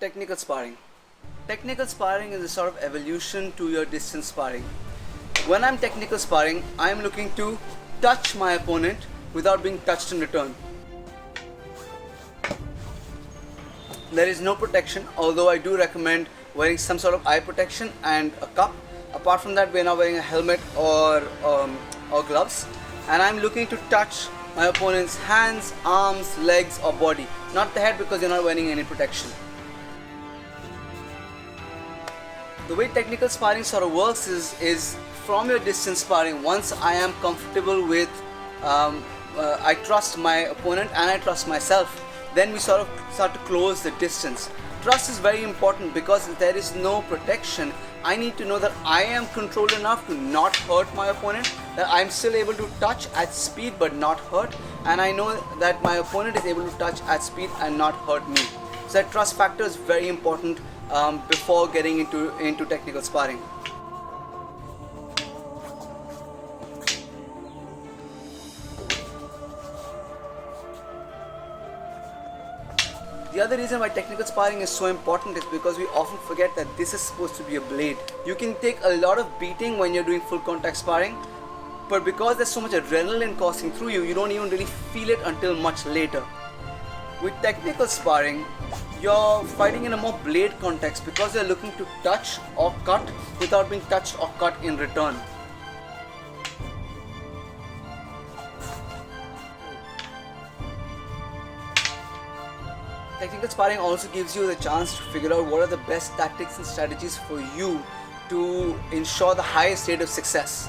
Technical sparring. Technical sparring is a sort of evolution to your distance sparring. When I'm technical sparring, I'm looking to touch my opponent without being touched in return. There is no protection, although I do recommend wearing some sort of eye protection and a cup. Apart from that, we're not wearing a helmet or gloves. And I'm looking to touch my opponent's hands, arms, legs or body, not the head because you're not wearing any protection. The way technical sparring sort of works is from your distance sparring. Once I am comfortable with, I trust my opponent and I trust myself, then we sort of start to close the distance. Trust is very important because if there is no protection, I need to know that I am controlled enough to not hurt my opponent, that I'm still able to touch at speed but not hurt, and I know that my opponent is able to touch at speed and not hurt me. So that trust factor is very important before getting into technical sparring. The other reason why technical sparring is so important is because we often forget that this is supposed to be a blade. You can take a lot of beating when you're doing full contact sparring, but because there's so much adrenaline coursing through you, you don't even really feel it until much later. With technical sparring, you're fighting in a more blade context because you're looking to touch or cut without being touched or cut in return. Technical sparring also gives you the chance to figure out what are the best tactics and strategies for you to ensure the highest rate of success.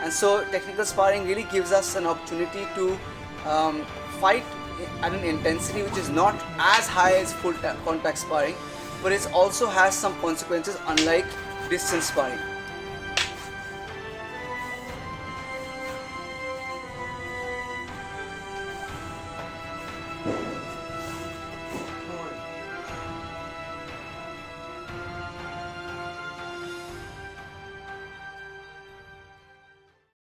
And so technical sparring really gives us an opportunity to fight at an intensity which is not as high as full contact sparring, but it also has some consequences unlike distance sparring.